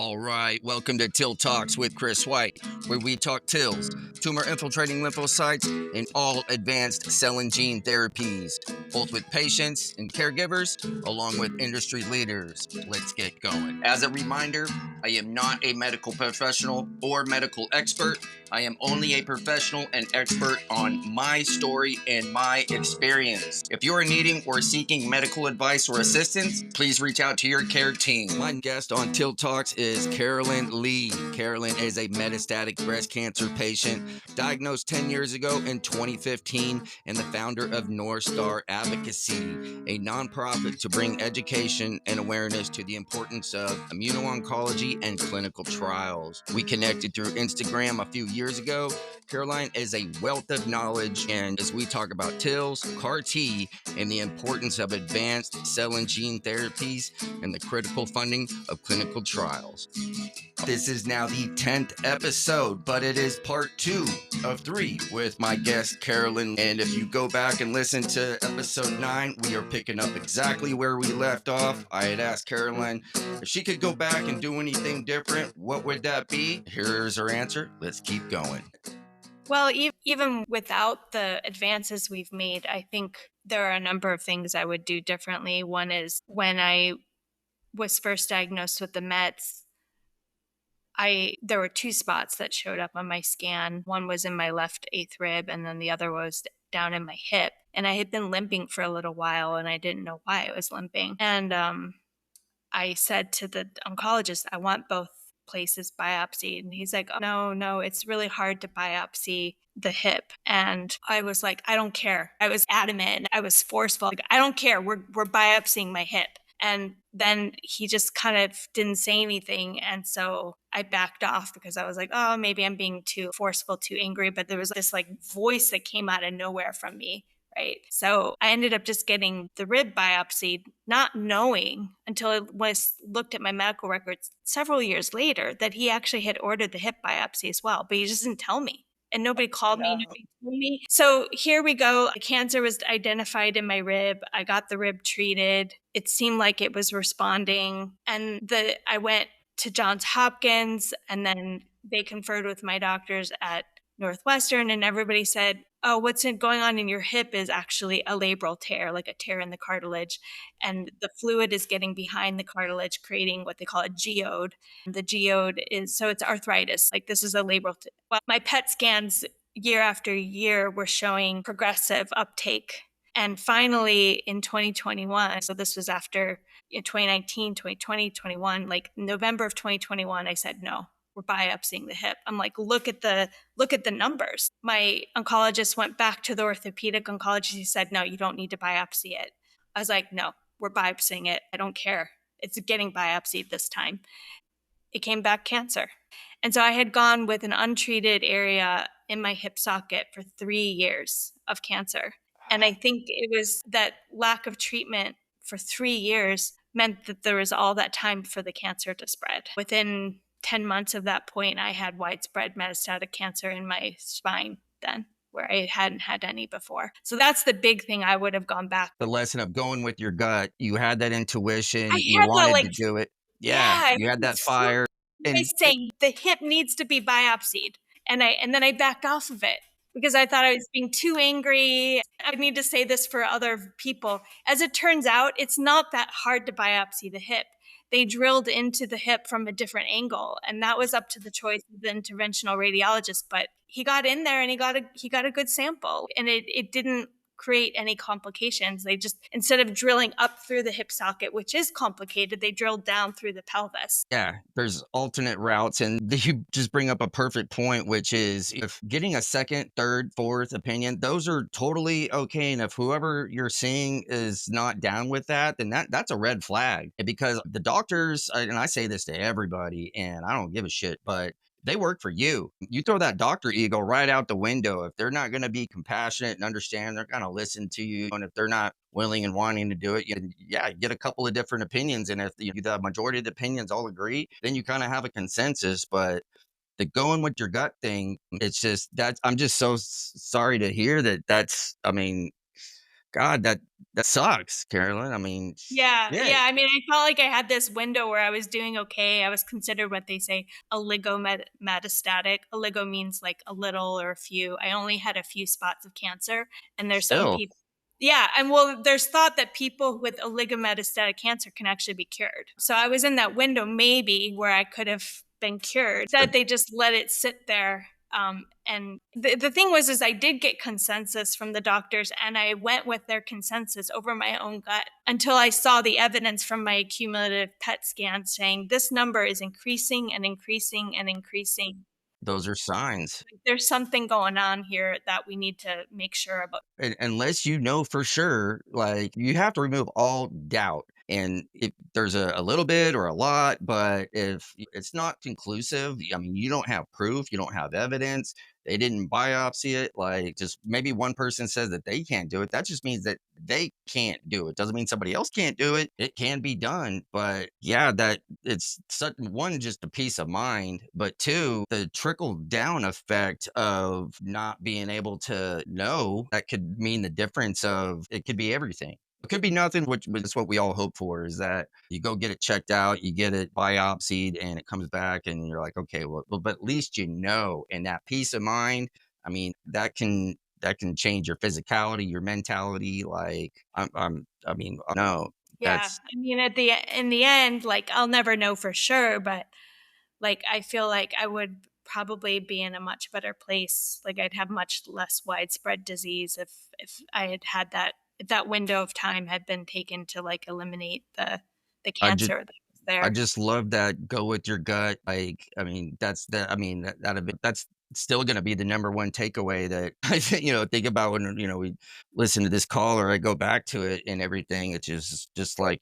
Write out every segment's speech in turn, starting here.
All right, welcome to Till Talks with Chris White, where we talk TILs, tumor infiltrating lymphocytes, and all advanced cell and gene therapies, both with patients and caregivers, along with industry leaders. Let's get going. As a reminder, I am not a medical professional or medical expert. I am only a professional and expert on my story and my experience. If you are needing or seeking medical advice or assistance, please reach out to your care team. My guest on Till Talks is Carolyn Leigh. Carolyn is a metastatic breast cancer patient diagnosed 10 years ago in 2015 and the founder of North Star Advocacy, a nonprofit to bring education and awareness to the importance of immuno-oncology and clinical trials. We connected through Instagram a few years ago. Caroline is a wealth of knowledge, and as we talk about TILs, CAR T, and the importance of advanced cell and gene therapies and the critical funding of clinical trials. This is now the 10th episode, but it is part 2 of 3 with my guest Carolyn. And if you go back and listen to episode 9, we are picking up exactly where we left off. I had asked Caroline if she could go back and do anything different, what would that be? Here's her answer. Let's keep going. Well, even without the advances we've made, I think there are a number of things I would do differently. One is when I was first diagnosed with the Mets, there were 2 spots that showed up on my scan. One was in my left eighth rib, and then the other was down in my hip. And I had been limping for a little while, and I didn't know why I was limping. And I said to the oncologist, I want both places biopsied. And he's like, oh, no, it's really hard to biopsy the hip. And I was like, I don't care. I was adamant. I was forceful. Like, I don't care. We're biopsying my hip. And then he just kind of didn't say anything. And so I backed off because I was like, oh, maybe I'm being too forceful, too angry. But there was this voice that came out of nowhere from me. Right. So I ended up just getting the rib biopsied, not knowing until I looked at my medical records several years later that he actually had ordered the hip biopsy as well, but he just didn't tell me. And nobody called me, nobody told me. So here we go. Cancer was identified in my rib. I got the rib treated. It seemed like it was responding. And I went to Johns Hopkins, and then they conferred with my doctors at Northwestern, and everybody said, oh, what's going on in your hip is actually a labral tear, like a tear in the cartilage. And the fluid is getting behind the cartilage, creating what they call a geode. The geode it's arthritis. Like, this is a labral tear. Well, my PET scans year after year were showing progressive uptake. And finally in 2021, so this was after 2019, 2020, 21, like November of 2021, I said, no, we're biopsying the hip. I'm like, look at the numbers. My oncologist went back to the orthopedic oncologist. He said, no, you don't need to biopsy it. I was like, no, we're biopsying it. I don't care. It's getting biopsied this time. It came back cancer. And so I had gone with an untreated area in my hip socket for 3 years of cancer. And I think it was that lack of treatment for 3 years meant that there was all that time for the cancer to spread. Within 10 months of that point, I had widespread metastatic cancer in my spine then, where I hadn't had any before. So that's the big thing I would have gone back. The lesson of going with your gut. You had that intuition. I You had wanted to do it. Yeah, you had that fire. And saying the hip needs to be biopsied. And then I backed off of it because I thought I was being too angry. I need to say this for other people. As it turns out, it's not that hard to biopsy the hip. They drilled into the hip from a different angle, and that was up to the choice of the interventional radiologist. But he got in there and he got a good sample, and it didn't create any complications. They just, instead of drilling up through the hip socket, which is complicated, they drilled down through the pelvis. Yeah, there's alternate routes, and you just bring up a perfect point, which is if getting a second, third, fourth opinion, those are totally okay. And if whoever you're seeing is not down with that, then that's a red flag. Because the doctors, and I say this to everybody, and I don't give a shit, but they work for you. You throw that doctor ego right out the window. If they're not going to be compassionate and understand, they're going to listen to you. And if they're not willing and wanting to do it, you get a couple of different opinions. And if the majority of the opinions all agree, then you kind of have a consensus. But the going with your gut thing, it's just I'm just so sorry to hear that. I mean, God, that sucks, Carolyn. I mean, Yeah, shit. yeah, I mean, I felt like I had this window where I was doing okay. I was considered what they say metastatic. Oligo means like a little or a few. I only had a few spots of cancer, and there's some Still, people. Yeah, and well, there's thought that people with oligometastatic cancer can actually be cured. So I was in that window maybe where I could have been cured. That they just let it sit there. And the thing was, is I did get consensus from the doctors, and I went with their consensus over my own gut until I saw the evidence from my cumulative PET scan saying this number is increasing and increasing and increasing. those are signs. There's something going on here that we need to make sure about. And unless you know for sure, like, you have to remove all doubt. And if there's a little bit or a lot, but if it's not conclusive, I mean, you don't have proof, you don't have evidence, they didn't biopsy it. Like, just maybe one person says that they can't do it. That just means that they can't do it. Doesn't mean somebody else can't do it. It can be done. But yeah, that it's such one, just a peace of mind, but two, the trickle down effect of not being able to know that could mean the difference of it could be everything. It could be nothing, which is what we all hope for, is that you go get it checked out, you get it biopsied, and it comes back, and you're like, okay, well, but at least you know, and that peace of mind. I mean, that can change your physicality, your mentality. Like, I mean, no, Yeah, that's I mean, at the in the end, like I'll never know for sure, but like I feel like I would probably be in a much better place. Like I'd have much less widespread disease if I had had that, if that window of time had been taken to like eliminate the I just cancer that was I there. just love that go with your gut. Like, I mean, I mean, that's still going to be the number one takeaway that I think, think about when, we listen to this call or I go back to it and everything. It's just like,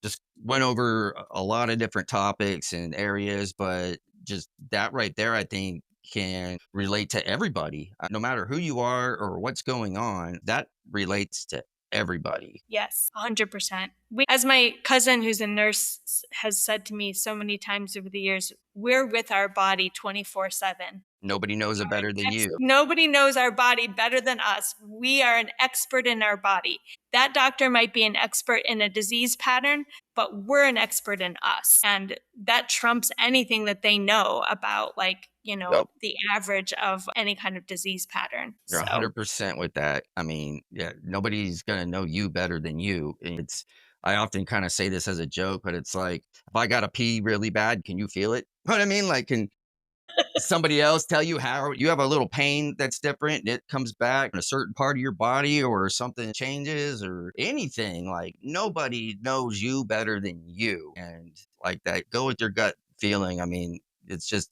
just went over a lot of different topics and areas, but just that right there, I think can relate to everybody, no matter who you are or what's going on. That relates to everybody. Yes, 100%. As my cousin who's a nurse has said to me so many times over the years, we're with our body 24/7. Nobody knows it better than you. Nobody knows our body better than us. We are an expert in our body. That doctor might be an expert in a disease pattern, but we're an expert in us. And that trumps anything that they know about, like, the average of any kind of disease pattern. You're So, 100% with that. I mean, yeah, nobody's gonna know you better than you. And I often kind of say this as a joke, but it's like, if I gotta pee really bad, can you feel it? Know what I mean? Like, can somebody else tell you how you have a little pain that's different? It comes back in a certain part of your body, or something changes, or anything. Like, nobody knows you better than you. And like that, go with your gut feeling. I mean, it's just,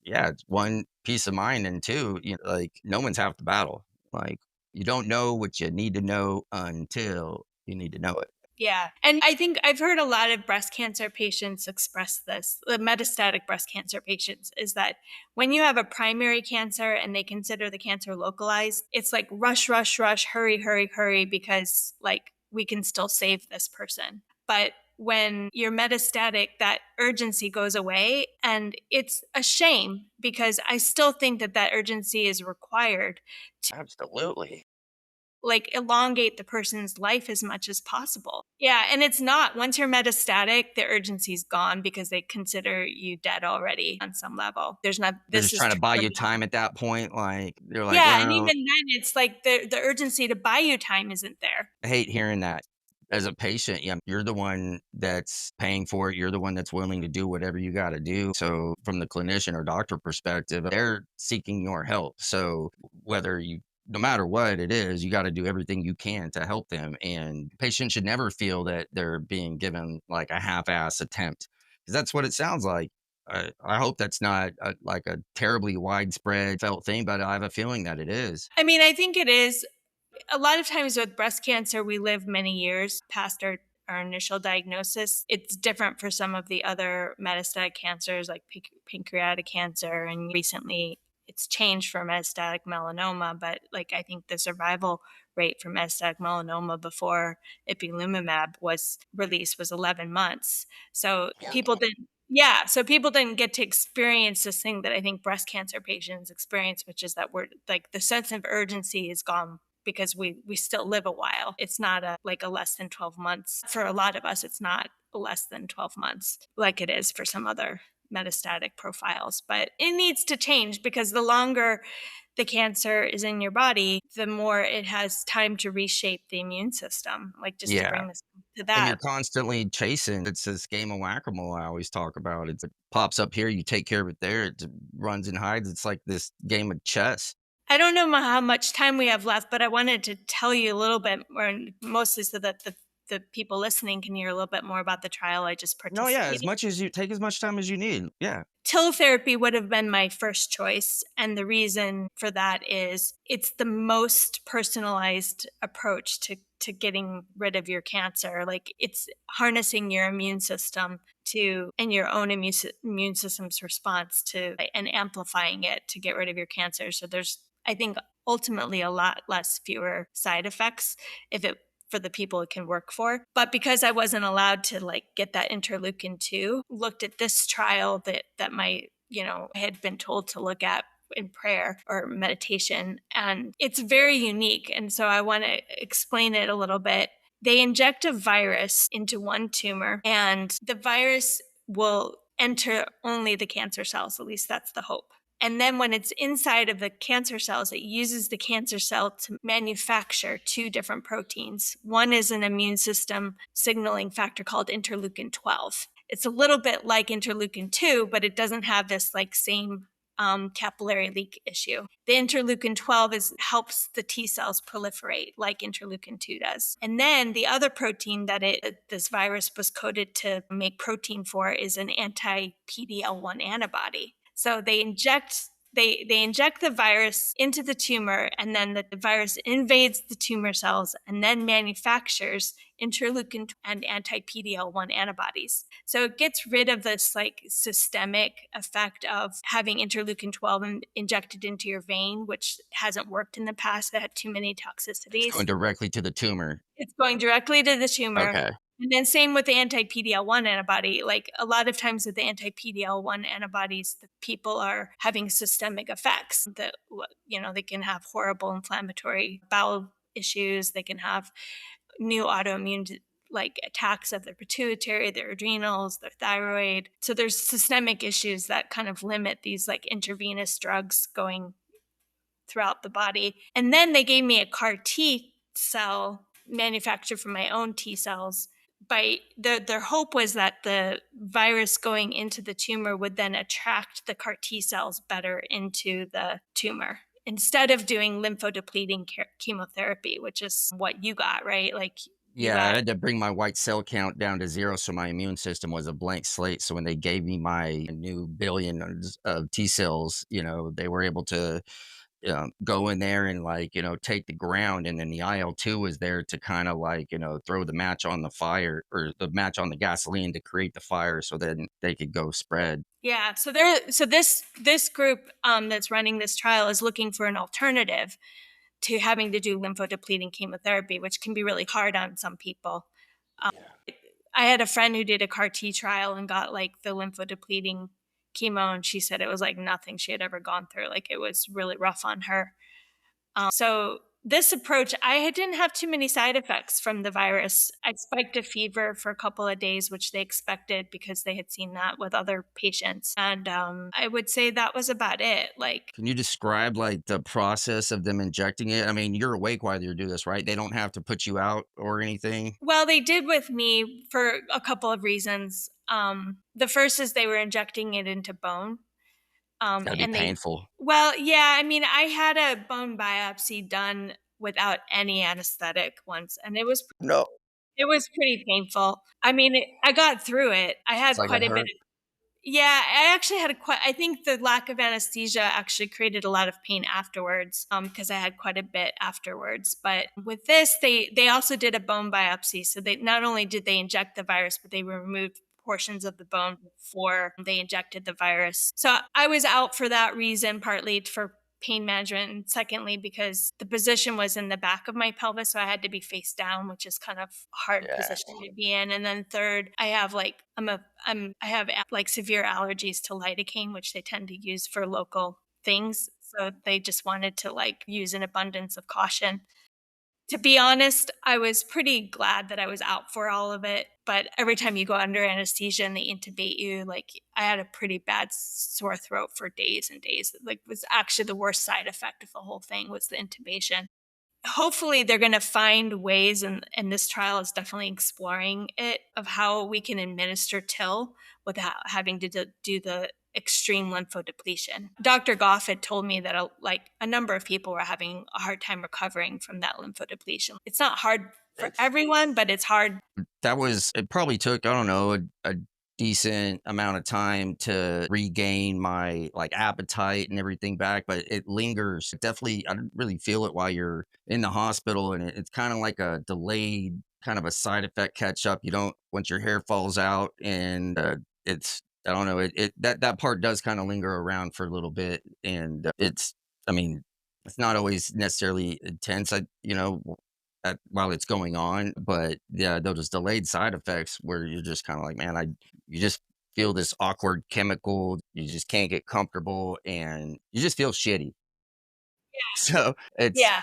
yeah, it's one, peace of mind, and two, like, no one's half the battle. Like, you don't know what you need to know until you need to know it. yeah. And I think I've heard a lot of breast cancer patients express this, the metastatic breast cancer patients, is that when you have a primary cancer and they consider the cancer localized, it's like rush, rush, rush, hurry, hurry, hurry, because like we can still save this person. But when you're metastatic, that urgency goes away. And it's a shame because I still think that that urgency is required, Absolutely. like elongate the person's life as much as possible. Yeah, and it's not, once you're metastatic, the urgency's gone because they consider you dead already on some level. There's not, They're this just is trying to buy you terminal. time at that point. Like, they're like, Yeah, and even well, then it's like the urgency to buy you time isn't there. I hate hearing that. As a patient, yeah, you're the one that's paying for it. You're the one that's willing to do whatever you got to do. So, from the clinician or doctor perspective, they're seeking your help. So, whether you, no matter what it is, you got to do everything you can to help them. And patients should never feel that they're being given like a half-ass attempt, because that's what it sounds like. I hope that's not like a terribly widespread felt thing, but I have a feeling that it is. I mean, I think it is. A lot of times with breast cancer, we live many years past our initial diagnosis. It's different for some of the other metastatic cancers like pancreatic cancer. And recently it's changed for metastatic melanoma. But like, I think the survival rate for metastatic melanoma before ipilimumab was released was 11 months. So people didn't. Yeah, so people didn't get to experience this thing that I think breast cancer patients experience, which is that we're like the sense of urgency is gone because we still live a while. It's not a like a less than 12 months. For a lot of us, it's not less than 12 months like it is for some other metastatic profiles. But it needs to change because the longer the cancer is in your body, the more it has time to reshape the immune system. Like just to Yeah. bring this to And that. you're constantly chasing. It's this game of whack-a-mole I always talk about. It pops up here, you take care of it there, it runs and hides. It's like this game of chess. I don't know how much time we have left, but I wanted to tell you a little bit more, mostly so that the people listening can hear a little bit more about the trial I just No, yeah, participated. as much as you take as much time as you need. Yeah. TIL therapy would have been my first choice. And the reason for that is it's the most personalized approach to getting rid of your cancer. Like it's harnessing your immune system to, and your own immune system's response to, and amplifying it to get rid of your cancer. So there's, I think, ultimately a lot less fewer side effects if it for the people it can work for. But because I wasn't allowed to like get that interleukin 2, looked at this trial that my, I had been told to look at in prayer or meditation. And it's very unique. And so I want to explain it a little bit. They inject a virus into one tumor, and the virus will enter only the cancer cells. At least that's the hope. And then when it's inside of the cancer cells, it uses the cancer cell to manufacture two different proteins. One is an immune system signaling factor called interleukin 12. It's a little bit like interleukin 2, but it doesn't have this like same capillary leak issue. The interleukin 12 helps the T cells proliferate like interleukin 2 does. And then the other protein that this virus was coded to make protein for is an anti-PD-L1 antibody. So they inject the virus into the tumor, and then the virus invades the tumor cells and then manufactures interleukin and anti-PD-L1 antibodies. So it gets rid of this like systemic effect of having interleukin 12 injected into your vein, which hasn't worked in the past. It had too many It's toxicities. going directly to the tumor. It's going directly to the tumor. Okay. And then same with the anti-PD-L1 antibody. Like a lot of times with the anti-PD-L1 antibodies, the people are having systemic effects that, they can have horrible inflammatory bowel issues. They can have new autoimmune like attacks of their pituitary, their adrenals, their thyroid. So there's systemic issues that kind of limit these like intravenous drugs going throughout the body. And then they gave me a CAR T cell manufactured from my own T cells. Their hope was that the virus going into the tumor would then attract the CAR T cells better into the tumor instead of doing lymphodepleting chemotherapy, which is what you got, right? Like you Yeah, I got. had to bring my white cell count down to 0, so my immune system was a blank slate. So when they gave me my new billions of T cells, they were able to go in there and like, take the ground. And then the IL-2 was there to kind of like, throw the match on the fire or the match on the gasoline to create the fire so then they could go spread. Yeah, so this group that's running this trial is looking for an alternative to having to do lymphodepleting chemotherapy, which can be really hard on some people. Um, Yeah. I had a friend who did a CAR T trial and got like the lymphodepleting chemo, and she said it was like nothing she had ever gone through. Like it was really rough on her. So this approach, I didn't have too many side effects from the virus. I spiked a fever for a couple of days, which they expected because they had seen that with other patients. And I would say that was about it. Like, Can you describe like the process of them injecting it? I mean, you're awake while you do this, right? They don't have to put you out or anything. well, they did with me for a couple of reasons. The first is they were injecting it into bone. It's got to be And painful. well, yeah, I mean, I had a bone biopsy done without any anesthetic once, and No. it was pretty painful. I mean, I got through it. I It's had like it quite a bit. hurt. Yeah, I actually had I think the lack of anesthesia actually created a lot of pain afterwards, because I had quite a bit afterwards. But with this, they also did a bone biopsy. So they not only did they inject the virus, but they removed portions of the bone before they injected the virus. So I was out for that reason, partly for pain management, and secondly because the position was in the back of my pelvis, so I had to be face down, which is kind of a hard Yeah. position to be in. And then third, I have like I have like severe allergies to lidocaine, which they tend to use for local things, so they just wanted to like use an abundance of caution. To be honest, I was pretty glad that I was out for all of it, but every time you go under anesthesia and they intubate you, like, I had a pretty bad sore throat for days and days. Like, was actually the worst side effect of the whole thing was the intubation. Hopefully they're going to find ways, and this trial is definitely exploring it, of how we can administer TIL without having to do the extreme lymphodepletion. Dr. Goff had told me that a number of people were having a hard time recovering from that lymphodepletion. It's not hard for everyone, but it's hard. It probably took, I don't know, a decent amount of time to regain my like appetite and everything back, but it lingers. Definitely, I don't really feel it while you're in the hospital, and it's kind of like a delayed kind of a side effect catch up. You don't, once your hair falls out, and it's, I don't know, that part does kind of linger around for a little bit, and I mean, it's not always necessarily intense. While it's going on. But yeah, those delayed side effects where you're just kind of like, man, you just feel this awkward chemical. You just can't get comfortable, and you just feel shitty. So it's, Yeah.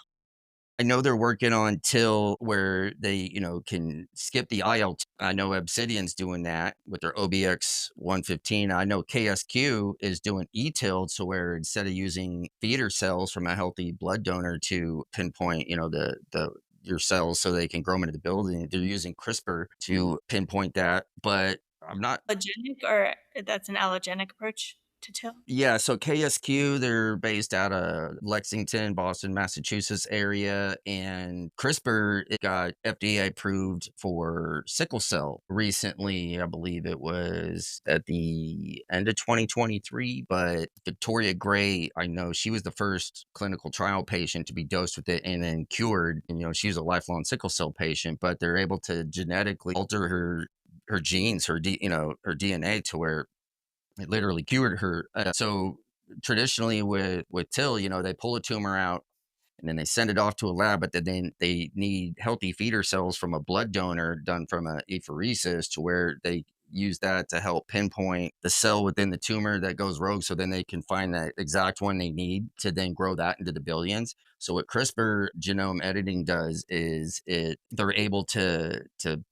I know they're working on till where they, can skip the IL. I know Obsidian's doing that with their OBX 115. I know KSQ is doing ETIL, to where instead of using feeder cells from a healthy blood donor to pinpoint, the your cells so they can grow them into the building, they're using CRISPR to pinpoint that. But I'm not. Allogenic, or that's an allogenic approach to TIL? Yeah, so KSQ, they're based out of Lexington, Boston, Massachusetts area, and CRISPR, it got FDA approved for sickle cell recently. I believe it was at the end of 2023, but Victoria Gray, I know she was the first clinical trial patient to be dosed with it and then cured. And, she's a lifelong sickle cell patient, but they're able to genetically alter her genes, her DNA, to where it literally cured her. So traditionally with TIL, they pull a tumor out and then they send it off to a lab, but then they need healthy feeder cells from a blood donor done from a apheresis, to where they use that to help pinpoint the cell within the tumor that goes rogue, so then they can find that exact one they need to then grow that into the billions. So what CRISPR genome editing does is they're able to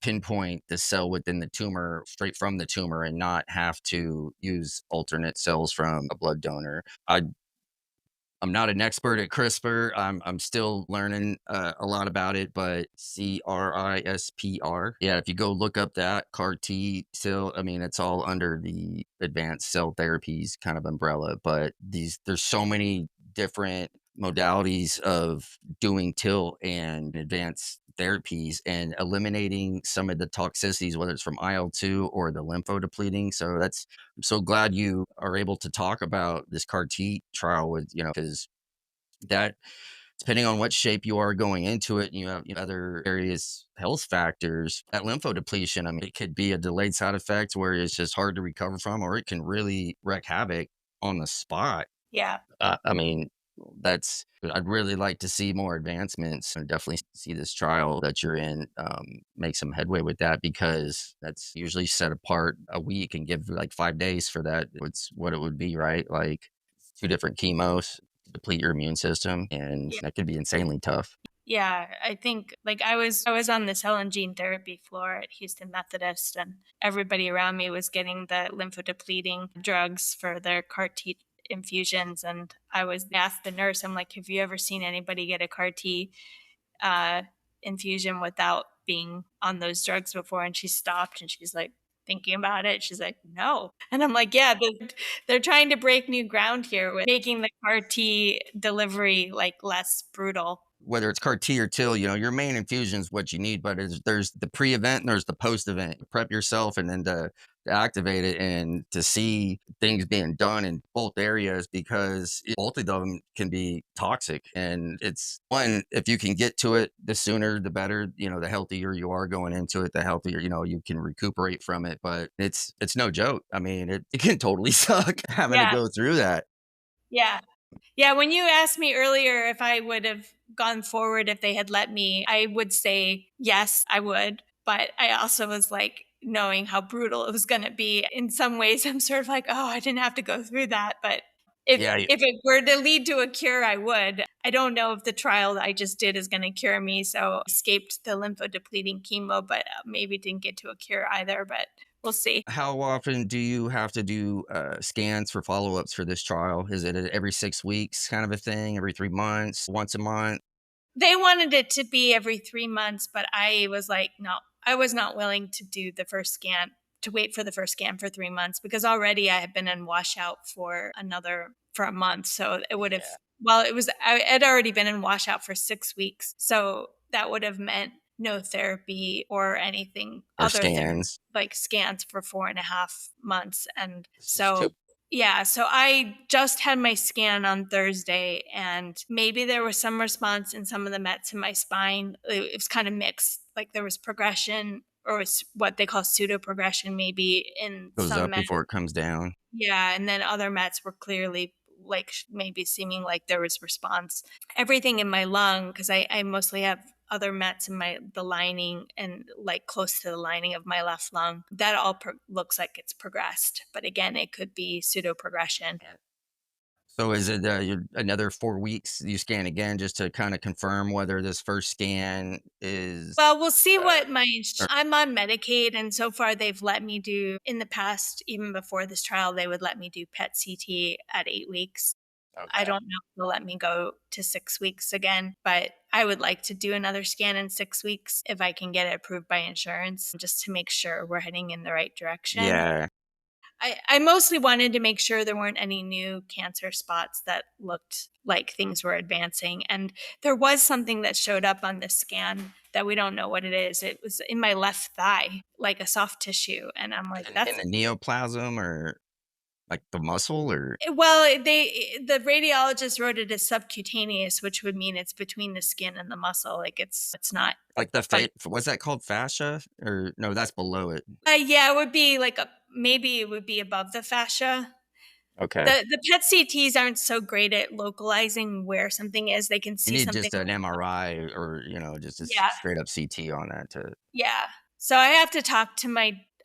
pinpoint the cell within the tumor straight from the tumor and not have to use alternate cells from a blood donor. I'm not an expert at CRISPR. I'm still learning a lot about it, but CRISPR. Yeah, if you go look up that CAR T cell, I mean, it's all under the advanced cell therapies kind of umbrella. But there's so many different modalities of doing TIL and advanced therapies and eliminating some of the toxicities, whether it's from IL-2 or the lymphodepleting. So I'm so glad you are able to talk about this CAR T trial with, because that, depending on what shape you are going into it, and you have, other various health factors, that lymphodepletion, I mean, it could be a delayed side effect where it's just hard to recover from, or it can really wreak havoc on the spot. Yeah. I mean, I'd really like to see more advancements, and definitely see this trial that you're in make some headway with that, because that's usually set apart a week and give like 5 days for that. It's what it would be, right? Like two different chemos to deplete your immune system, and that could be insanely tough. Yeah, I think, like, I was on the cell and gene therapy floor at Houston Methodist, and everybody around me was getting the lymphodepleting drugs for their CAR T infusions, and I was asked the nurse, I'm like, "Have you ever seen anybody get a CAR T uh, infusion without being on those drugs before?" And she stopped and she's like thinking about it. She's like, "No." And I'm like, "Yeah, they're trying to break new ground here with making the CAR T delivery like less brutal." Whether it's CAR T or TIL, your main infusion is what you need, but there's the pre-event and there's the post-event. Prep yourself, and then to activate it and to see things being done in both areas, because both of them can be toxic. And it's one, if you can get to it, the sooner the better. The healthier you are going into it, the healthier you can recuperate from it. But it's no joke. I mean, it can totally suck having to Yeah. go through that. Yeah. Yeah, when you asked me earlier if I would have gone forward if they had let me, I would say yes, I would. But I also was like, knowing how brutal it was going to be. In some ways, I'm sort of like, oh, I didn't have to go through that. But Yeah, If it were to lead to a cure, I would. I don't know if the trial that I just did is gonna cure me, so I escaped the lymphodepleting chemo, but, maybe didn't get to a cure either, but we'll see. how often do you have to do, scans for follow-ups for this trial? Is it every 6 weeks kind of a thing, every 3 months, once a month? They wanted it to be every 3 months, but I was like, "No." I was not willing to do the first scan to wait for the first scan for 3 months because already I had been in washout for a month, so it would have Yeah. well, it was I had already been in washout for 6 weeks, so that would have meant no therapy or anything Or other than, scans? like, scans for 4.5 months, and This is so too yeah, so I just had my scan on Thursday, and maybe there was some response in some of the mets in my spine. It was kind of mixed. Like there was progression, or was what they call pseudo progression, maybe in goes some up mets. before it comes down. Yeah, and then other mets were clearly like maybe seeming like there was response. Everything in my lung, because I mostly have other mets in the lining and like close to the lining of my left lung. That all looks like it's progressed, but again, it could be pseudo progression. So is it, another 4 weeks you scan again just to kinda confirm whether this first scan is, Well, we'll see uh, what or I'm on Medicaid, and so far they've let me do in the past, even before this trial, they would let me do PET CT at 8 weeks. I okay. don't know if they'll let me go to 6 weeks again, but I would like to do another scan in 6 weeks if I can get it approved by insurance, just to make sure we're heading in the right direction. Yeah, I mostly wanted to make sure there weren't any new cancer spots that looked like things were advancing. And there was something that showed up on the scan that we don't know what it is. It was in my left thigh, like a soft tissue. And I'm like, in the neoplasm or, like, the muscle or well, the radiologist wrote it as subcutaneous, which would mean it's between the skin and the muscle. Like it's not, like the but what's that called, fascia? Or no, that's below it. yeah, it would be like maybe it would be above the fascia. Okay. The PET CTs aren't so great at localizing where something is. They can You see need something. just an MRI or, just a Yeah, straight up CT on that to yeah. So I have to talk to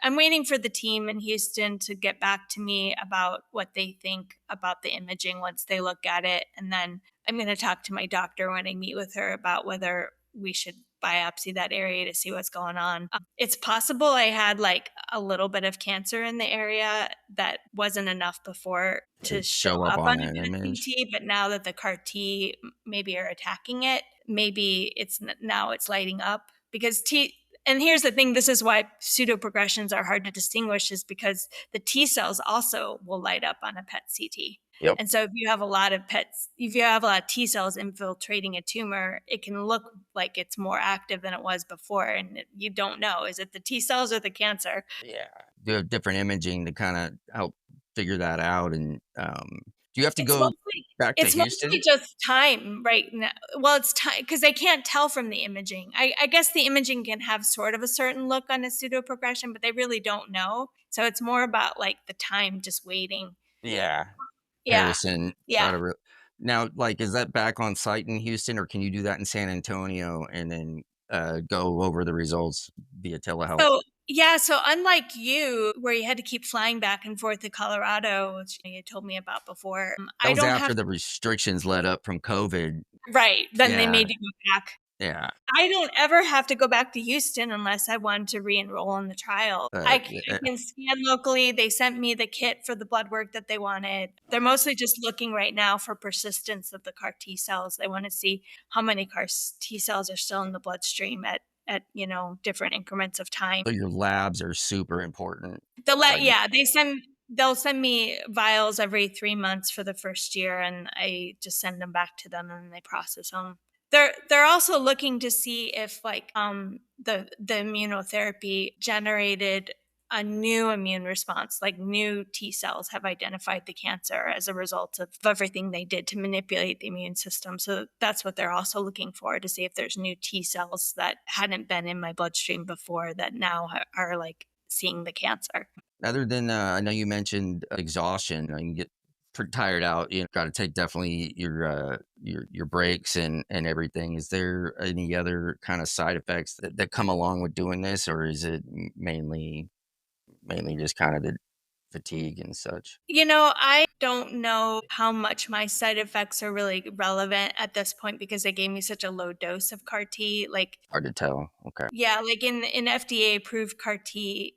I'm waiting for the team in Houston to get back to me about what they think about the imaging once they look at it. And then I'm going to talk to my doctor when I meet with her about whether we should biopsy that area to see what's going on. It's possible I had like a little bit of cancer in the area that wasn't enough before to show show up up on on a an PET image. CT, but now that the CAR T maybe are attacking it, maybe now it's lighting up because and here's the thing, this is why pseudo progressions are hard to distinguish, is because the T cells also will light up on a PET CT. Yep. And so if you have a lot of T cells infiltrating a tumor, it can look like it's more active than it was before. And you don't know, is it the T cells or the cancer? Yeah. Do have different imaging to kinda help figure that out, and, do you have to It's go mostly back to it's mostly Houston? just time right now. Well, it's time because they can't tell from the imaging. I guess the imaging can have sort of a certain look on a pseudo progression, but they really don't know. So it's more about like the time just waiting. Yeah. Yeah. Harrison, try Yeah. to now, like, is that back on site in Houston, or can you do that in San Antonio and then, go over the results via telehealth? So yeah, so unlike you, where you had to keep flying back and forth to Colorado, which you told me about before, That I was don't after have the restrictions let up from COVID. right. Then they Yeah, made you go back. yeah, I don't ever have to go back to Houston unless I want to re-enroll in the trial. uh, I can scan locally. They sent me the kit for the blood work that they wanted. They're mostly just looking right now for persistence of the CAR T cells. They want to see how many CAR T cells are still in the bloodstream at different increments of time. so your labs are super important. Like, Yeah, they'll send me vials every 3 months for the first year, and I just send them back to them, and they process them. They're also looking to see if, like, the immunotherapy generated a new immune response, like new T cells have identified the cancer as a result of everything they did to manipulate the immune system. So that's what they're also looking for, to see if there's new T cells that hadn't been in my bloodstream before that now are like seeing the cancer. other than, I know you mentioned exhaustion, you get pretty tired out, gotta take definitely your breaks and everything. Is there any other kinda side effects that come along with doing this, or is it mainly just kinda the fatigue and such? I don't know how much my side effects are really relevant at this point because they gave me such a low dose of CAR T. Like, Hard to tell. Okay. yeah, like in FDA approved CAR T,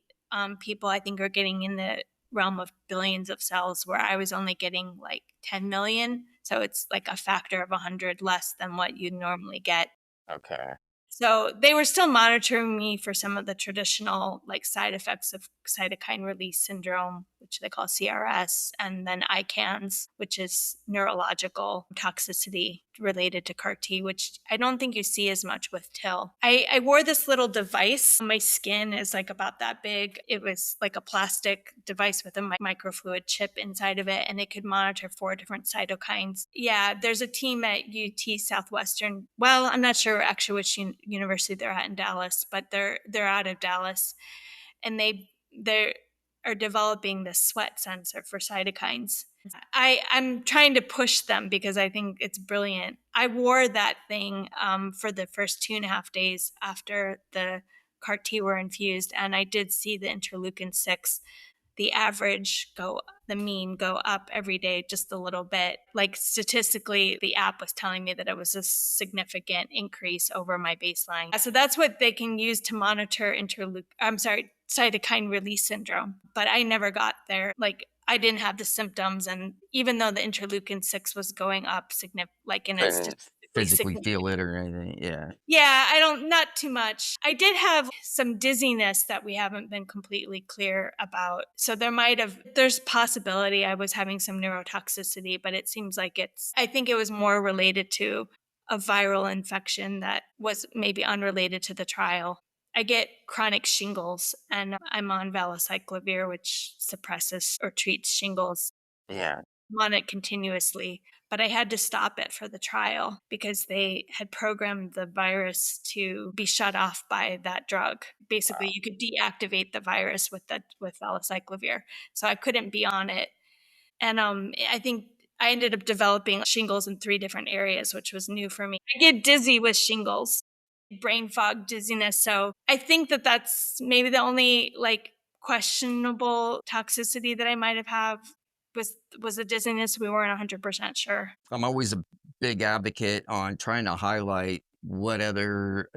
people I think are getting in the realm of billions of cells, where I was only getting like 10 million. So it's like a factor of 100 less than what you normally get. Okay. So they were still monitoring me for some of the traditional like side effects of cytokine release syndrome, which they call CRS, and then ICANS, which is neurological toxicity related to CAR T, which I don't think you see as much with TIL. I wore this little device. My skin is like about that big. It was like a plastic device with a microfluid chip inside of it, and it could monitor 4 different cytokines. Yeah, there's a team at UT Southwestern. Well, I'm not sure actually which university they're at in Dallas, but they're out of Dallas, and they are developing this sweat sensor for cytokines. I'm trying to push them because I think it's brilliant. I wore that thing for the first 2.5 days after the CAR T were infused, and I did see the interleukin 6, the average the mean go up every day just a little bit. Like statistically, the app was telling me that it was a significant increase over my baseline. So that's what they can use to monitor cytokine release syndrome. But I never got there. Like I didn't have the symptoms, and even though the interleukin 6 was going up like in a Couldn't statistically physically significant. feel it or anything. Yeah. Yeah, I don't, not too much. I did have some dizziness that we haven't been completely clear about. So there's possibility I was having some neurotoxicity, but it seems like I think it was more related to a viral infection that was maybe unrelated to the trial. I get chronic shingles and I'm on valacyclovir, which suppresses or treats shingles. Yeah. I'm on it continuously, but I had to stop it for the trial because they had programmed the virus to be shut off by that drug. Basically, Wow. you could deactivate the virus with valacyclovir, so I couldn't be on it. And I think I ended up developing shingles in 3 different areas, which was new for me. I get dizzy with shingles, brain fog, dizziness. So I think that's maybe the only like questionable toxicity that I might have had was the dizziness. We weren't 100% sure. I'm always a big advocate on trying to highlight what other,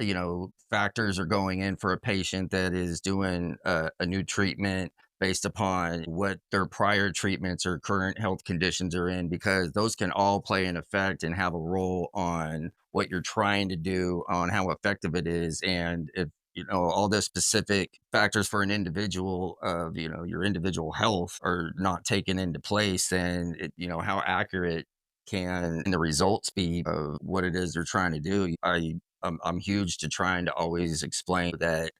factors are going in for a patient that is doing a new treatment based upon what their prior treatments or current health conditions are in, because those can all play an effect and have a role on what you're trying to do, on how effective it is. And if all the specific factors for an individual of your individual health are not taken into place, then how accurate can the results be of what it is they're trying to do. I'm huge to trying to always explain that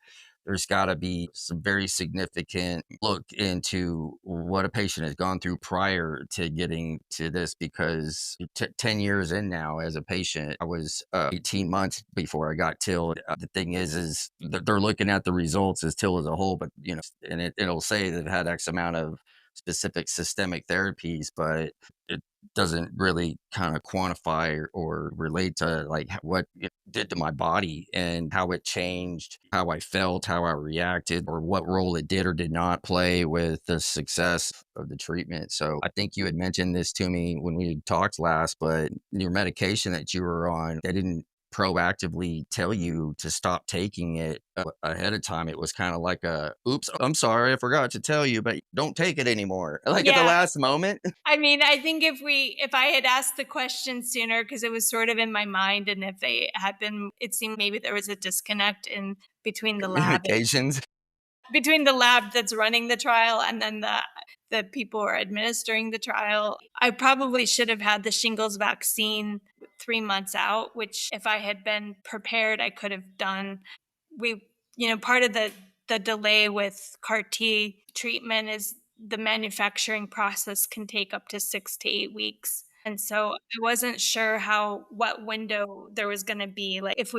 there's got to be some very significant look into what a patient has gone through prior to getting to this, because 10 years in now as a patient, I was 18 months before I got TIL. The thing is that they're looking at the results as TIL as a whole, but and it'll say they've had X amount of specific systemic therapies, but it doesn't really kind of quantify or relate to like what it did to my body and how it changed how I felt, how I reacted, or what role it did or did not play with the success of the treatment. So I think you had mentioned this to me when we talked last, but your medication that you were on, they didn't proactively tell you to stop taking it ahead of time. It was kind of like oops, I'm sorry, I forgot to tell you, but don't take it anymore. Like at the Yeah. last moment. I mean, I think if I had asked the question sooner, because it was sort of in my mind, and if they had been, it seemed maybe there was a disconnect in between the lab Communications. between the lab that's running the trial and then the people who are administering the trial. I probably should have had the shingles vaccine 3 months out, which if I had been prepared, I could have done. We, part of the delay with CAR T treatment is the manufacturing process can take up to 6 to 8 weeks. And so I wasn't sure what window there was going to be, like if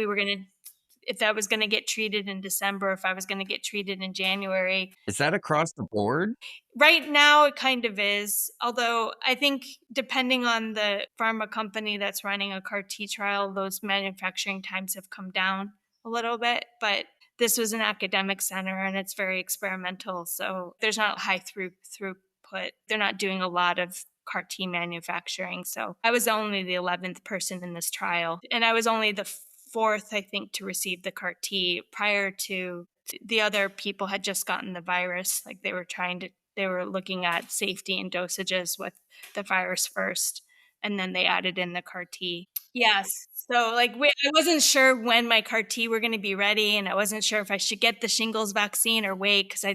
I was going to get treated in December, if I was going to get treated in January. Is that across the board? Right now, it kind of is. Although I think depending on the pharma company that's running a CAR T trial, those manufacturing times have come down a little bit. But this was an academic center and it's very experimental. So there's not high throughput. They're not doing a lot of CAR T manufacturing. So I was only the 11th person in this trial. And I was only the fourth, I think, to receive the CAR T. Prior to the other people had just gotten the virus. Like they were looking at safety and dosages with the virus first, and then they added in the CAR T. Yes. So, like, I wasn't sure when my CAR T were going to be ready, and I wasn't sure if I should get the shingles vaccine or wait because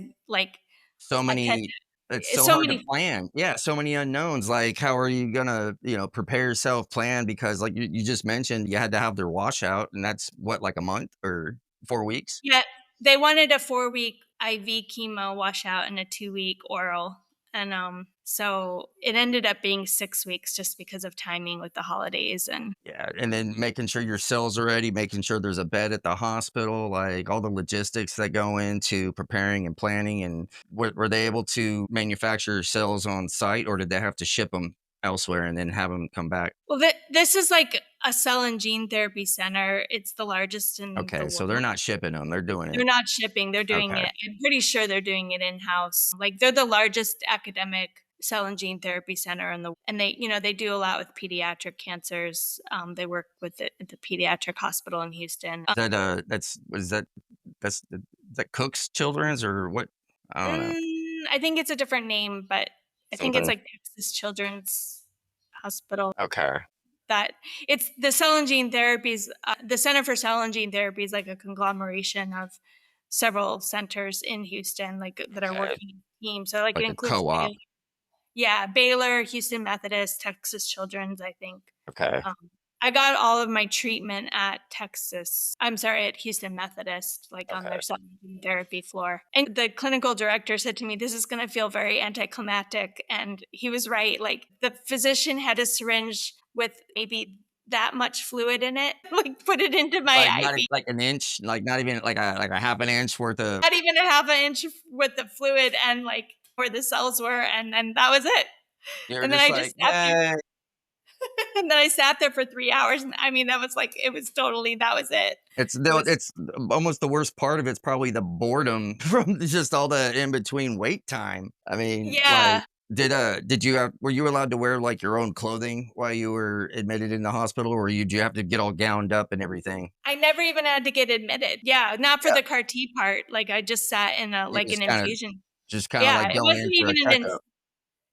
So I tend many it's so so hard to many. plan. Yeah, so many unknowns, like, how are you gonna, prepare yourself, plan, because, like, you just mentioned you had to have their washout, and that's what, like, a month or 4 weeks? Yeah, they wanted a 4-week IV chemo washout and a 2-week oral, and so it ended up being 6 weeks just because of timing with the holidays and. Yeah, and then making sure your cells are ready, making sure there's a bed at the hospital, like, all the logistics that go into preparing and planning, and were they able to manufacture cells on site, or did they have to ship them elsewhere and then have them come back? Well, this is like a cell and gene therapy center. It's the largest in the Okay, so they're world. not shipping them, they're doing They're it. not shipping, they're doing Okay. it. I'm pretty sure they're doing it in-house. Like, they're the largest academic cell and gene therapy center in the and they do a lot with pediatric cancers. They work with the pediatric hospital in Houston. That's what is that that's is that Cook's Children's or what? I don't know, I think it's a different name, but I think it's something. like Texas Children's Hospital. Okay. That it's the cell and gene therapies. The Center for Cell and Gene Therapy is like a conglomeration of several centers in Houston, like that are Okay. working in teams. So like it Like a includes co-op. yeah, Baylor, Houston Methodist, Texas Children's, I think. Okay. Um, I got all of my treatment at at Houston Methodist, like on Okay. their cell and gene therapy floor. And the clinical director said to me, "This is going to feel very anticlimactic." And he was right. Like, the physician had a syringe with maybe that much fluid in it, like put it into my Like, not e IV. like an inch, like, not even like a half an inch worth of. Not even a half an inch with the fluid and like where the cells were, and then that was it. You're And then just I just like, sat there "Yay." and then I sat there for 3 hours, and I mean, that was like it was totally that was it. It was It's almost the worst part of it's probably the boredom from just all the in between wait time. I mean, like, yeah. did you have were you allowed to wear, like, your own clothing while you were admitted in the hospital, or do you have to get all gowned up and everything? I never even had to get admitted. Yeah, not for Yeah, the CAR T part, like, I just sat in a you like, an infusion. just kinda Yeah, like going in for a checkup,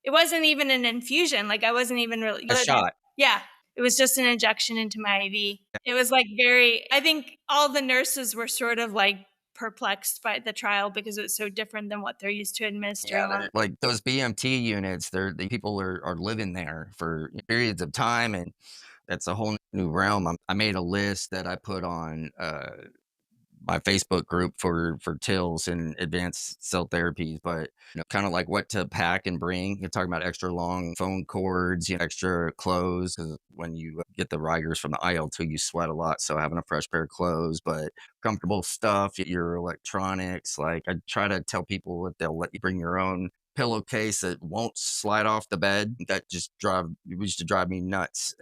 it wasn't even an infusion, like, I wasn't even really a shot. yeah, it was just an injection into my IV. It was, like, very I think all the nurses were sort of, like, perplexed by the trial because it was so different than what they're used to Yeah, administering on. they're like those BMT units, the people are living there for periods of time, and that's a whole new realm. I made a list that I put on, my Facebook group for TILs and advanced cell therapies, but kind of like what to pack and bring. You're talking about extra long phone cords, extra clothes. 'Cause when you get the rigors from the IL-2, you sweat a lot. So having a fresh pair of clothes, but comfortable stuff, your electronics. Like, I try to tell people that they'll let you bring your own pillowcase that won't slide off the bed. That just it used to drive me nuts.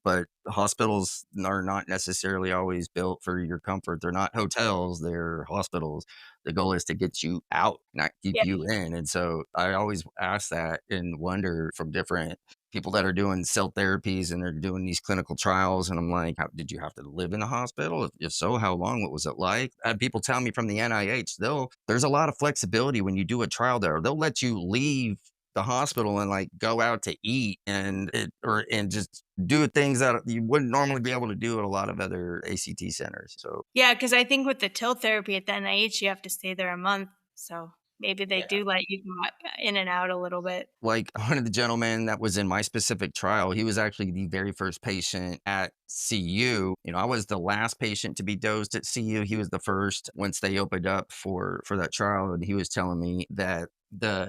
But hospitals are not necessarily always built for your comfort. They're not hotels, they're hospitals. The goal is to get you out, not keep Yeah. you in. And so I always ask that and wonder from different people that are doing cell therapies and they're doing these clinical trials. And I'm like, did you have to live in a hospital? If so, how long? What was it like? I had people tell me from the NIH, there's a lot of flexibility when you do a trial there. They'll let you leave the hospital and, like, go out to eat and just do things that you wouldn't normally be able to do at a lot of other ACT centers. So Yeah, because I think with the TIL therapy at the NIH, you have to stay there a month, so maybe they yeah. do let you go in and out a little bit. Like, one of the gentlemen that was in my specific trial, he was actually the very first patient at CU. I was the last patient to be dosed at CU. He was the first once they opened up for that trial, and he was telling me that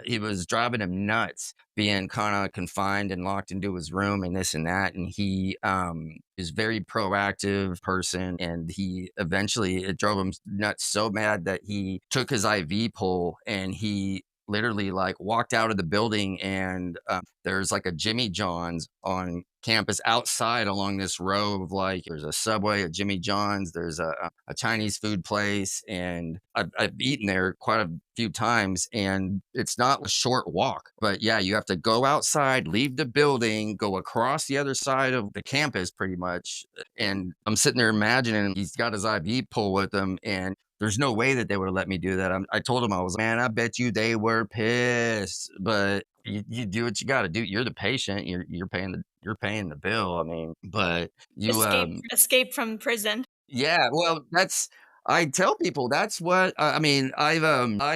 it was driving him nuts being kind of confined and locked into his room and this and that. And he is very proactive person, and he eventually it drove him nuts so bad that he took his IV pole and he literally like walked out of the building and there's like a Jimmy John's on campus outside along this row of like there's a Subway, a Jimmy John's, there's a Chinese food place, and I've eaten there quite a few times, and it's not a short walk, but yeah, you have to go outside, leave the building, go across the other side of the campus pretty much. And I'm sitting there imagining he's got his IV pole with him, and there's no way that they would have let me do that. I told him, I was, man, I bet you they were pissed, but you do what you got to do. You're the patient. You're paying the bill. I mean, but you Escape from prison. yeah, well, that's I tell people that's what I mean, I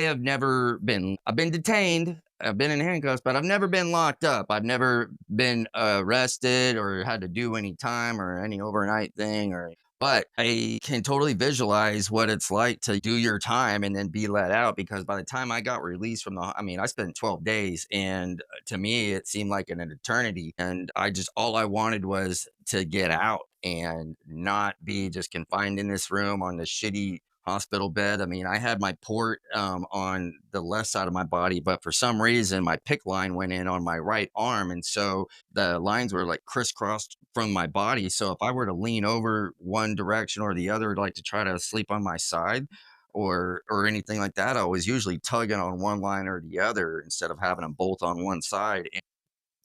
have never been I've been detained, I've been in handcuffs, but I've never been locked up. I've never been arrested or had to do any time or any overnight thing or but I can totally visualize what it's like to do your time and then be let out because by the time I got released from I mean, I spent 12 days and to me it seemed like an eternity and I just all I wanted was to get out and not be just confined in this room on this shitty hospital bed. I mean, I had my port on the left side of my body, but for some reason, my pick line went in on my right arm. And so the lines were like crisscrossed from my body. So if I were to lean over one direction or the other, like to try to sleep on my side, or anything like that, I was usually tugging on one line or the other instead of having them both on one side.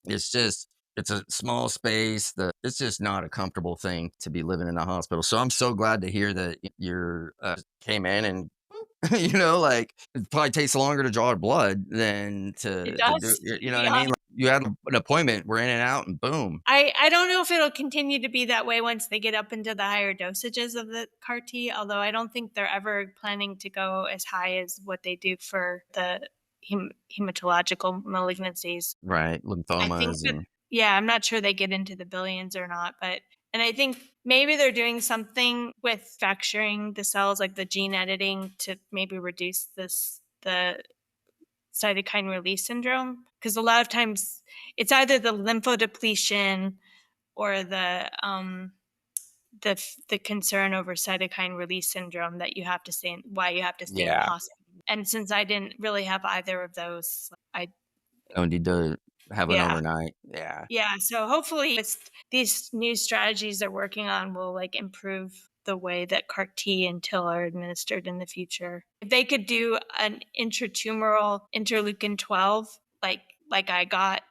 It's just it's a small space that it's just not a comfortable thing to be living in a hospital. So I'm so glad to hear that you're came in and like it probably takes longer to draw blood than It to do does. you know what I Yeah. mean? Like, you had an appointment, we're in and out and boom. I don't know if it'll continue to be that way once they get up into the higher dosages of the CAR T, although I don't think they're ever planning to go as high as what they do for the hematological malignancies. Right. I think Lymphomas that and yeah, I'm not sure they get into the billions or not, but and I think maybe they're doing something with fracturing the cells, like the gene editing to maybe reduce the cytokine release syndrome. Because a lot of times it's either the lymphodepletion or the concern over cytokine release syndrome that you have to stay in, why you have to stay in the yeah, hospital. And since I didn't really have either of those, I don't need to have an yeah. overnight. Yeah. Yeah, so hopefully these new strategies they're working on will like improve the way that CAR T and TIL are administered in the future. If they could do an intratumoral interleukin 12 like I got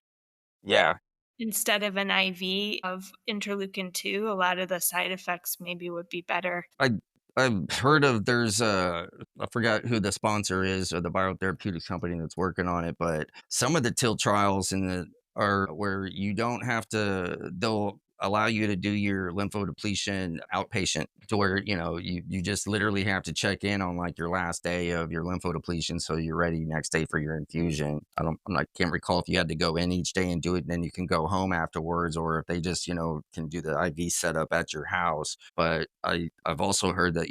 Yeah. instead of an IV of interleukin 2, a lot of the side effects maybe would be better. I I've heard of there's I forgot who the sponsor is or the biotherapeutic company that's working on it, but some of the TIL trials in the are where you don't have to they'll allow you to do your lymphodepletion outpatient to where you just literally have to check in on like your last day of your lymphodepletion so you're ready next day for your infusion. I can't recall if you had to go in each day and do it and then you can go home afterwards or if they just can do the IV setup at your house. But I've also heard that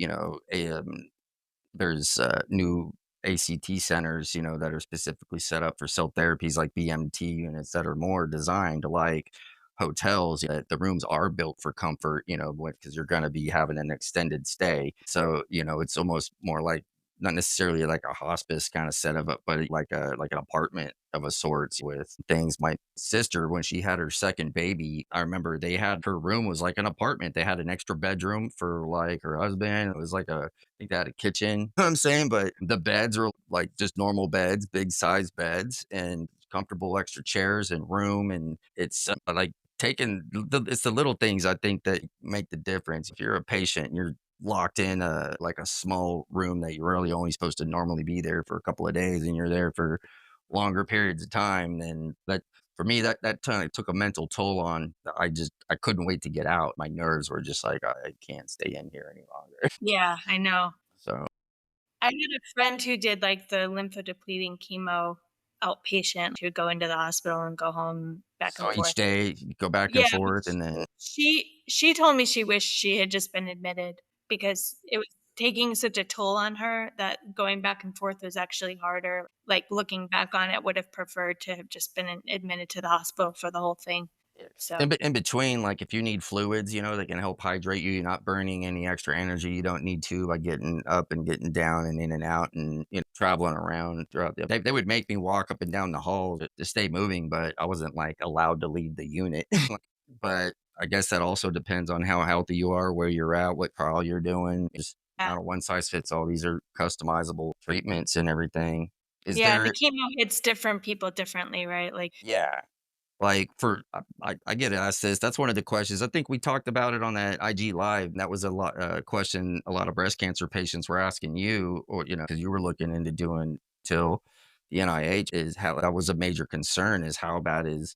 there's new ACT centers, that are specifically set up for cell therapies like BMT units that are more designed like hotels. The rooms are built for comfort, because you're going to be having an extended stay. So, it's almost more like not necessarily like a hospice kind of setup, but like an apartment of a sorts with things. My sister, when she had her second baby, I remember they had her room was like an apartment. They had an extra bedroom for like her husband. It was like I think they had a kitchen, you know what I'm saying? But the beds are like just normal beds, big size beds, and comfortable extra chairs and room. And it's like it's the little things I think that make the difference. If you're a patient and you're locked in like a small room that you're really only supposed to normally be there for a couple of days and you're there for longer periods of time, then that for me that kind of took a mental toll on I couldn't wait to get out. My nerves were just like I can't stay in here any longer. Yeah, I know. So I had a friend who did like the lymphodepleting chemo outpatient. She would go into the hospital and go home back and so each forth. day you go back and Yeah, but forth and then she told me she wished she had just been admitted because it was taking such a toll on her that going back and forth was actually harder. Like, looking back on it, would have preferred to have just been admitted to the hospital for the whole thing. So In between, like, if you need fluids, that can help hydrate you, you're not burning any extra energy you don't need to by getting up and getting down and in and out and, traveling around throughout they would make me walk up and down the hall to stay moving, but I wasn't, like, allowed to leave the unit. But I guess that also depends on how healthy you are, where you're at, what trial you're doing. Just yeah. not a one size fits all. These are customizable treatments and everything. Is Yeah, and the there chemo hits different people differently, right? Like, Yeah. Like, for I get asked this, that's one of the questions. I think we talked about it on that IG Live. That was a lot question a lot of breast cancer patients were asking you, or, because you were looking into doing till the NIH, is how that was a major concern, is how bad is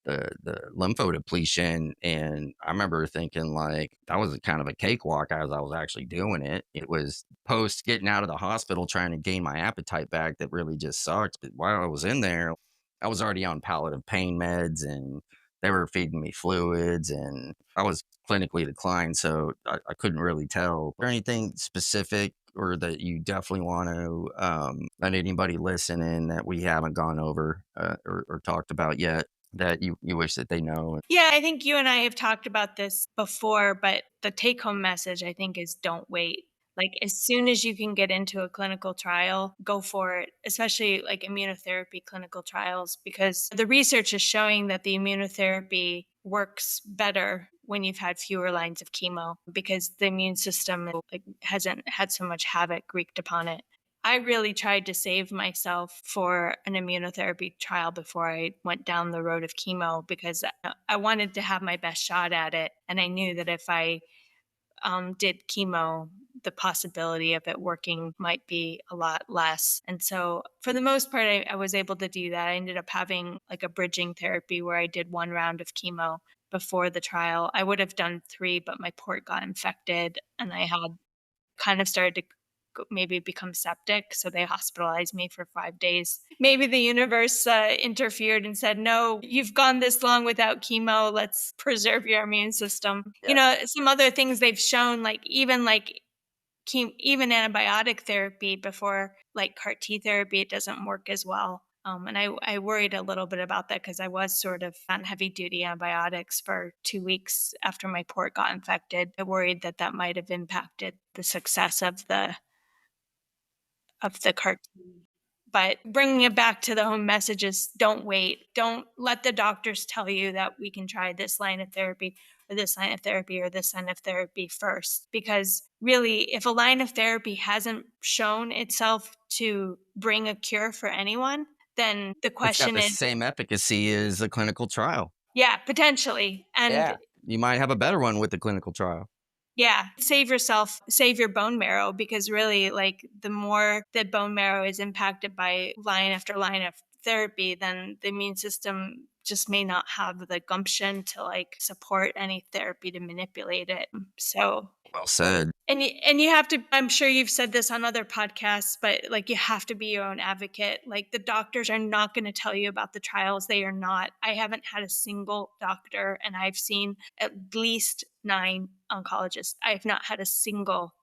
the lymphodepletion. And I remember thinking, like, that was a kind of a cakewalk as I was actually doing it. It was post getting out of the hospital trying to gain my appetite back that really just sucked. But while I was in there, I was already on palliative pain meds, and they were feeding me fluids, and I was clinically declined, so I couldn't really tell. Is there anything specific or that you definitely want to let anybody listen in that we haven't gone over or talked about yet, that you wish that they know? yeah, I think you and I have talked about this before, but the take home message I think is don't wait. Like as soon as you can get into a clinical trial, go for it, especially like immunotherapy clinical trials, because the research is showing that the immunotherapy works better when you've had fewer lines of chemo because the immune system like hasn't had so much havoc wreaked upon it. I really tried to save myself for an immunotherapy trial before I went down the road of chemo because I wanted to have my best shot at it. And I knew that if I did chemo, the possibility of it working might be a lot less. And so, for the most part, I was able to do that. I ended up having like a bridging therapy where I did one round of chemo before the trial. I would have done three, but my port got infected and I had kind of started to maybe become septic. So they hospitalized me for 5 days. Maybe the universe interfered and said, no, you've gone this long without chemo. Let's preserve your immune system. Yeah. Some other things they've shown, like even antibiotic therapy before like CAR T therapy, it doesn't work as well. And I worried a little bit about that because I was sort of on heavy duty antibiotics for 2 weeks after my port got infected. I worried that that might have impacted the success of the CAR T. But bringing it back to the home messages, don't wait. Don't let the doctors tell you that we can try this line of therapy or this line of therapy or this line of therapy first. Because really, if a line of therapy hasn't shown itself to bring a cure for anyone, then the It's got question the is, same efficacy as a clinical trial. yeah, potentially. And Yeah. You might have a better one with the clinical trial. yeah, save yourself, save your bone marrow because really, like, the more the bone marrow is impacted by line after line of therapy, then the immune system just may not have the gumption to like support any therapy to manipulate it. So, Well said. and you have to, I'm sure you've said this on other podcasts, but like you have to be your own advocate. Like the doctors are not going to tell you about the trials. They are not. I haven't had a single doctor and I've seen at least 9 oncologists. I have not had a single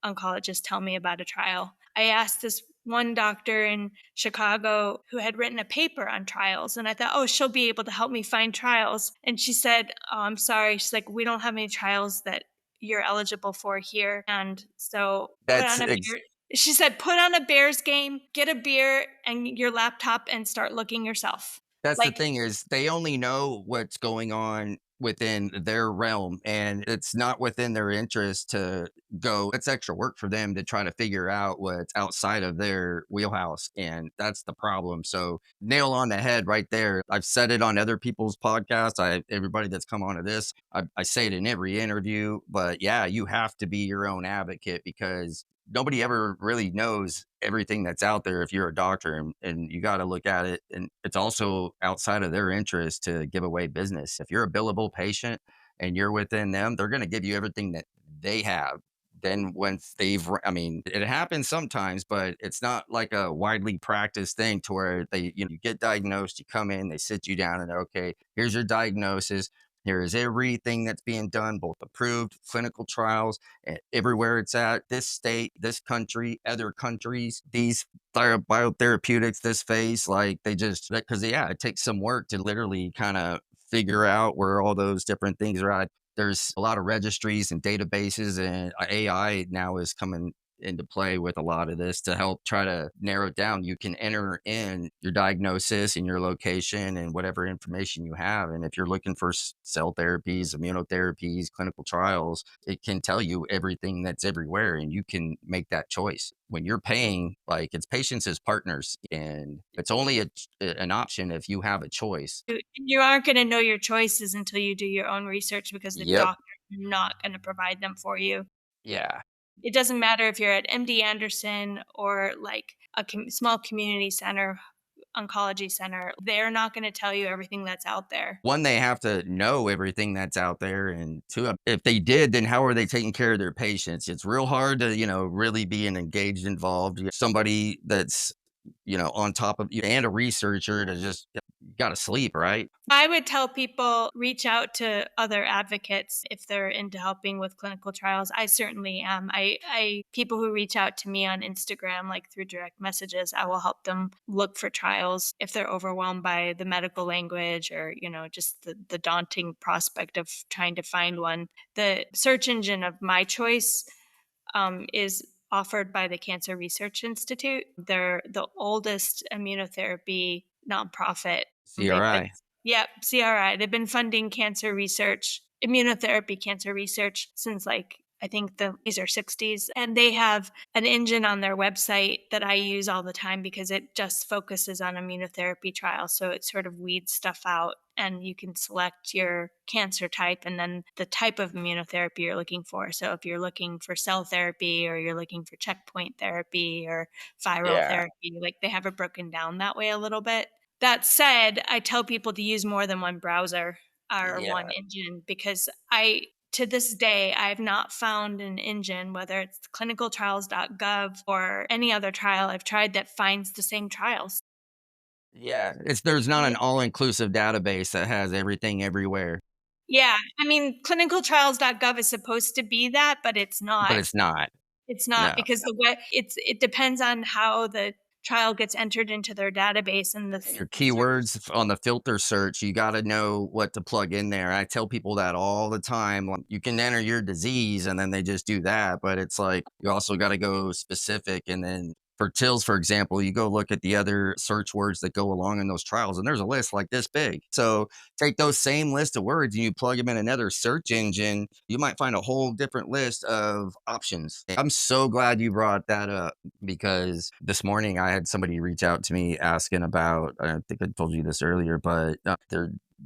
oncologist tell me about a trial. I asked this one doctor in Chicago who had written a paper on trials, and I thought, oh, she'll be able to help me find trials. And she said, oh, I'm sorry. She's like, we don't have any trials that you're eligible for here. And so put That's on a ex beer. She said, put on a Bears game, get a beer and your laptop and start looking yourself. That's the Like, thing, is they only know what's going on within their realm, and it's not within their interest to go it's extra work for them to try to figure out what's outside of their wheelhouse, and that's the problem. So, nail on the head right there. I've said it on other people's podcasts. Everybody that's come onto this, I say it in every interview, but yeah, you have to be your own advocate because nobody ever really knows everything that's out there if you're a doctor, and you got to look at it, and it's also outside of their interest to give away business. If you're a billable patient and you're within them, they're going to give you everything that they have. Then once I mean, it happens sometimes, but it's not like a widely practiced thing to where you get diagnosed, you come in, they sit you down and, okay, here's your diagnosis, here is everything that's being done, both approved clinical trials, everywhere it's at, this state, this country, other countries, these biotherapeutics, this phase, like they just, because yeah, it takes some work to literally kind of figure out where all those different things are at. There's a lot of registries and databases, and AI now is coming into play with a lot of this to help try to narrow it down. You can enter in your diagnosis and your location and whatever information you have. And if you're looking for cell therapies, immunotherapies, clinical trials, it can tell you everything that's everywhere and you can make that choice. When you're paying, like it's patients as partners, and it's only an option if you have a choice. You aren't gonna know your choices until you do your own research because the Yep. doctor's not gonna provide them for you. Yeah. It doesn't matter if you're at MD Anderson or, like, a small community center, oncology center, they're not gonna tell you everything that's out there. One, they have to know everything that's out there, and two, if they did, then how are they taking care of their patients? It's real hard to, really be an engaged, involved somebody that's, on top of you and a researcher to just gotta sleep, right? I would tell people reach out to other advocates if they're into helping with clinical trials. I certainly am. I people who reach out to me on Instagram, like through direct messages, I will help them look for trials if they're overwhelmed by the medical language or, just the daunting prospect of trying to find one. The search engine of my choice is offered by the Cancer Research Institute. They're the oldest immunotherapy nonprofit. They've been, CRI. yep, CRI. They've been funding cancer research, immunotherapy cancer research since like I think these are 60s. And they have an engine on their website that I use all the time because it just focuses on immunotherapy trials. So it sort of weeds stuff out and you can select your cancer type and then the type of immunotherapy you're looking for. So if you're looking for cell therapy or you're looking for checkpoint therapy or viral Yeah. therapy, like they have it broken down that way a little bit. That said, I tell people to use more than one browser or one Yeah. engine because to this day, I've not found an engine, whether it's clinicaltrials.gov or any other trial I've tried that finds the same trials. Yeah. There's not an all-inclusive database that has everything everywhere, Yeah, I mean, clinicaltrials.gov is supposed to be that, but it's but not. it's not. It's not No. because the way it depends on how the trial gets entered into their database and And your the search. keywords on the filter search, you gotta know what to plug in there. I tell people that all the time. Like, you can enter your disease and then they just do that, but it's like you also gotta go specific. And then for TILs, for example, you go look at the other search words that go along in those trials, and there's a list like this big. So take those same list of words and you plug them in another search engine, you might find a whole different list of options. I'm so glad you brought that up because this morning I had somebody reach out to me asking about, I think I told you this earlier, but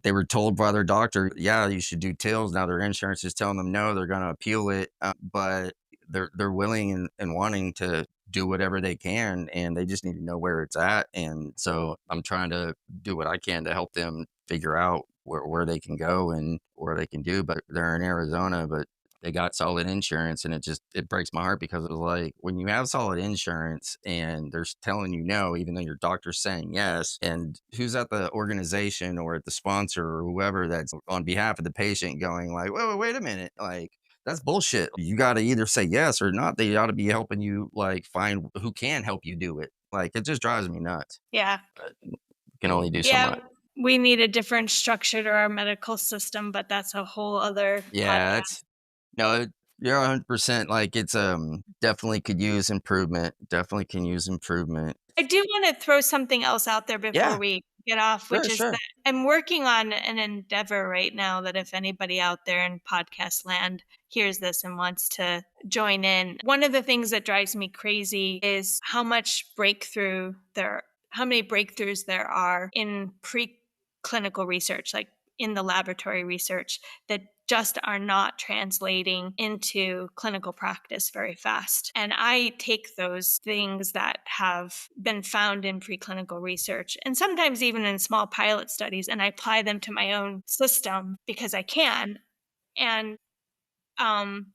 they were told by their doctor, yeah, you should do TILs. Now their insurance is telling them no, they're going to appeal it, but they're willing and wanting to do whatever they can, and they just need to know where it's at. And so I'm trying to do what I can to help them figure out where they can go and where they can do. But they're in Arizona, but they got solid insurance, and it breaks my heart because it was like when you have solid insurance and they're telling you no even though your doctor's saying yes, and who's at the organization or at the sponsor or whoever that's on behalf of the patient going like, wait a minute, like that's bullshit. You got to either say yes or not. They ought to be helping you like find who can help you do it. Like it just drives me nuts. Yeah. But you can only do so Yeah, much. we need a different structure to our medical system, but that's a whole other Yeah, podcast. that's no, you're 100%. Like it's definitely could use improvement. Definitely can use improvement. I do wanna throw something else out there before Yeah, we get off, which sure, is sure. that I'm working on an endeavor right now that if anybody out there in podcast land hears this and wants to join in, one of the things that drives me crazy is how many breakthroughs there are in preclinical research, like in the laboratory research that just are not translating into clinical practice very fast. And I take those things that have been found in preclinical research and sometimes even in small pilot studies and I apply them to my own system because I can. And um,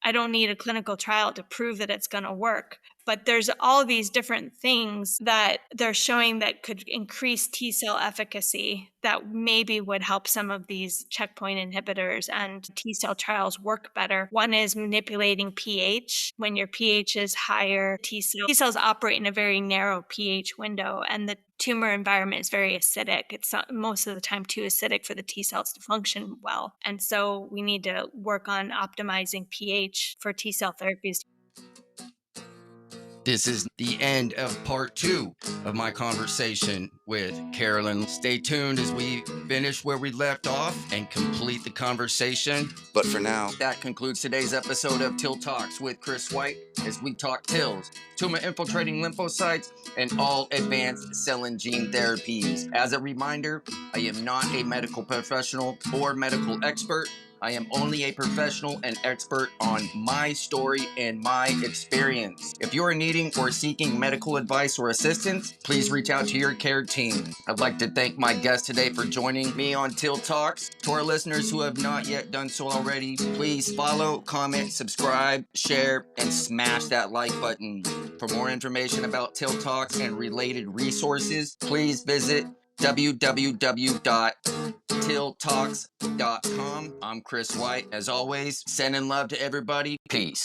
I don't need a clinical trial to prove that it's going to work. But there's all these different things that they're showing that could increase T cell efficacy that maybe would help some of these checkpoint inhibitors and T cell trials work better. One is manipulating pH. When your pH is higher, T cells operate in a very narrow pH window, and the tumor environment is very acidic. It's not, most of the time too acidic for the T cells to function well. And so we need to work on optimizing pH for T cell therapies. This is the end of part 2 of my conversation with Carolyn. Stay tuned as we finish where we left off and complete the conversation. But for now, that concludes today's episode of Till Talks with Chris White as we talk TILs, tumor-infiltrating lymphocytes, and all advanced cell and gene therapies. As a reminder, I am not a medical professional or medical expert. I am only a professional and expert on my story and my experience. If you are needing or seeking medical advice or assistance, please reach out to your care team. I'd like to thank my guest today for joining me on Till Talks. To our listeners who have not yet done so already, please follow, comment, subscribe, share, and smash that like button. For more information about Till Talks and related resources, please visit www.tilltalks.com. I'm Chris White. As always, sending love to everybody. Peace.